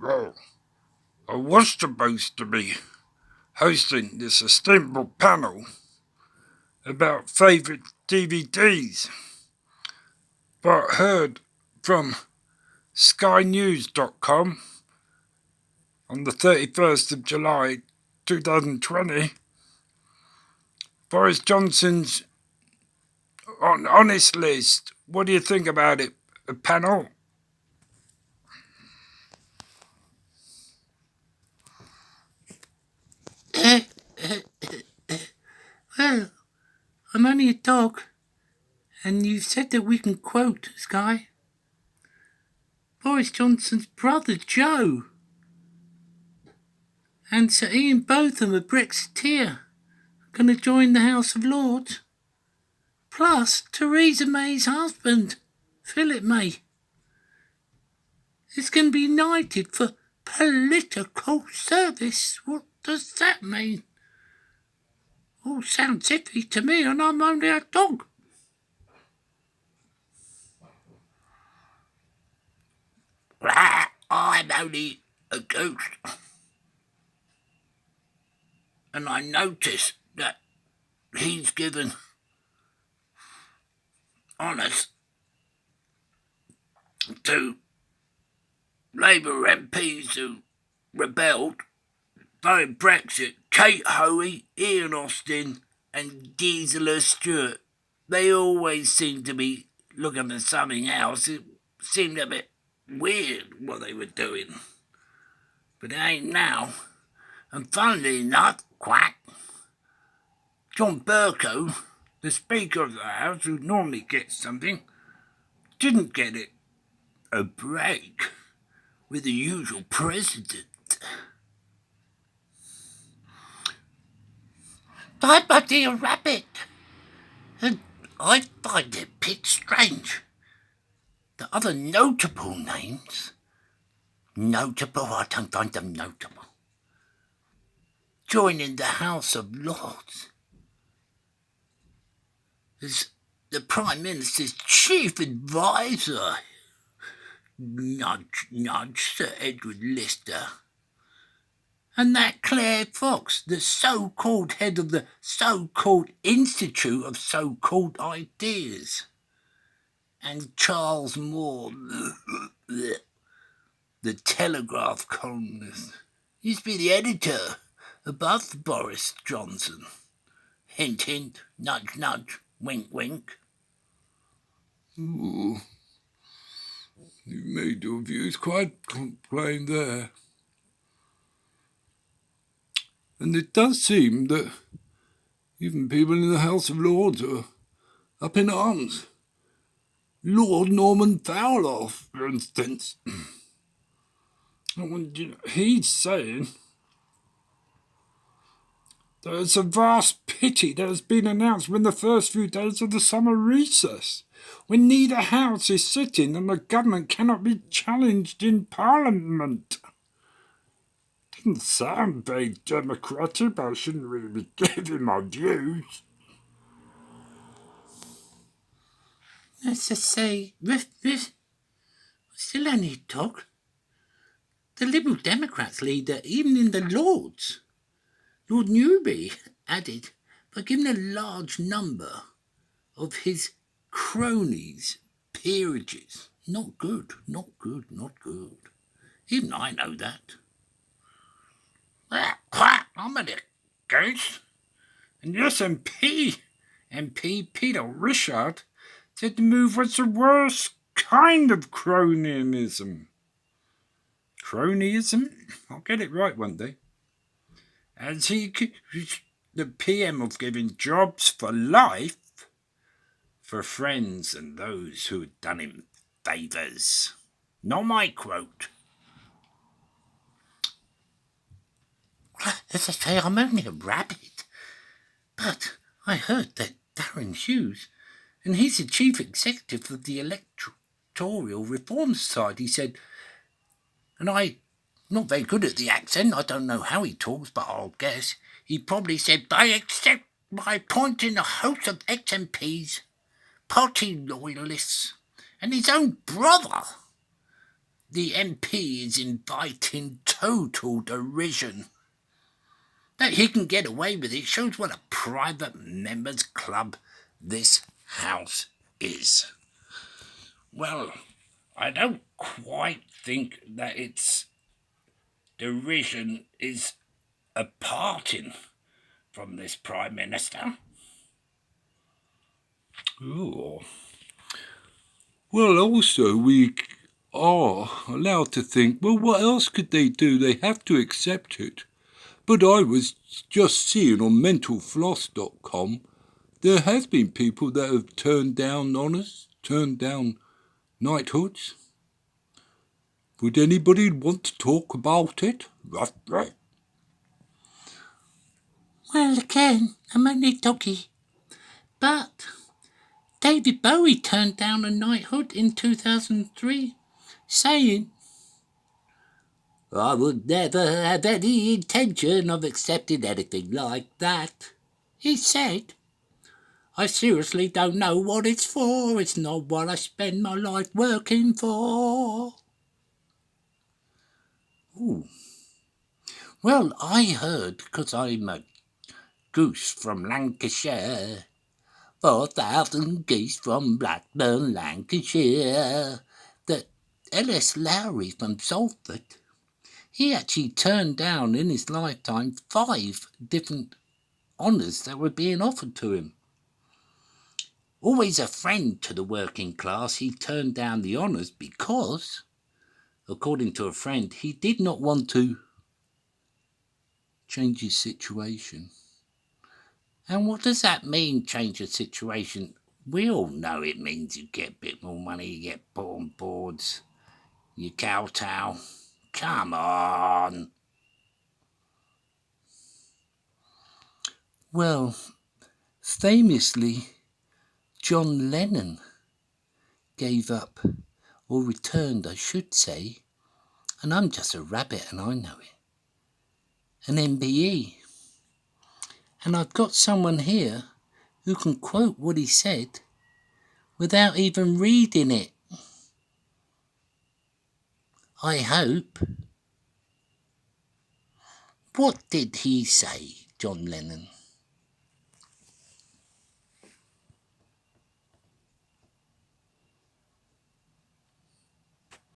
Well, I was supposed to be hosting this sustainable panel about favourite DVDs, but heard from skynews.com on the 31st of July 2020, Boris Johnson's honest list. What do you think about it, panel? Well, I'm only a dog, and you've said that we can quote, Sky. Boris Johnson's brother, Joe, and Sir Ian Botham, a Brexiteer, going to join the House of Lords. Plus, Theresa May's husband, Philip May, is going to be united for political service. What does that mean? All sounds iffy to me, and I'm only a dog. I'm only a ghost. And I notice that he's given honours to Labour MPs who rebelled voting Brexit. Kate Hoey, Ian Austin and Gisela Stewart. They always seem to be looking for something else. It seemed a bit weird what they were doing. But it ain't now. And funnily enough, quack, John Bercow, the Speaker of the House, who normally gets something, didn't get it. A break with the usual president. I'm a dear rabbit, and I find it a bit strange. The other notable names, I don't find them notable, joining the House of Lords as the Prime Minister's chief advisor, nudge, nudge, Sir Edward Lister, and that Claire Fox, the so-called head of the so-called Institute of So-called Ideas, and Charles Moore, the Telegraph columnist, used to be the editor above Boris Johnson. Hint, hint, nudge, nudge, wink, wink. Ooh, you made your views quite plain there. And it does seem that even people in the House of Lords are up in arms. Lord Norman Fowler, for instance. He's saying that it's a vast pity that has been announced in the first few days of the summer recess, when neither house is sitting and the government cannot be challenged in Parliament. Didn't sound very democratic, but I shouldn't really be giving my views. As I say, still only a dog. The Liberal Democrats leader, even in the Lords, Lord Newby, added by giving a large number of his cronies peerages. Not good, not good, not good. Even I know that. I'm a goose. And the MP Peter Richard said the move was the worst kind of cronyism. Cronyism? I'll get it right one day. As he accused the PM of giving jobs for life for friends and those who had done him favours. Not my quote. As I say, I'm only a rabbit. But I heard that Darren Hughes, and he's the chief executive of the Electoral Reform Society, said, and I'm not very good at the accent, I don't know how he talks, but I'll guess, he probably said, I accept by appointing a host of ex-MPs, party loyalists, and his own brother, the MP is inviting total derision. That he can get away with it shows what a private members' club this house is. Well, I don't quite think that its derision is aparting from this Prime Minister. Oh. Well, also, we are allowed to think, well, what else could they do? They have to accept it. But I was just seeing on mentalfloss.com, there has been people that have turned down honours, turned down knighthoods. Would anybody want to talk about it? Well, again, I'm only doggy. But David Bowie turned down a knighthood in 2003, saying, "I would never have any intention of accepting anything like that." He said, "I seriously don't know what it's for. It's not what I spend my life working for." Ooh. Well, I heard, because I'm a goose from Lancashire, 4,000 geese from Blackburn, Lancashire, that L.S. Lowry from Salford, he actually turned down in his lifetime 5 different honours that were being offered to him. Always a friend to the working class, he turned down the honours because, according to a friend, he did not want to change his situation. And what does that mean, change the situation? We all know it means you get a bit more money, you get put on boards, you kowtow. Come on. Well, famously, John Lennon gave up, or returned, I should say, and I'm just a rabbit and I know it, an MBE. And I've got someone here who can quote what he said without even reading it. I hope. What did he say, John Lennon?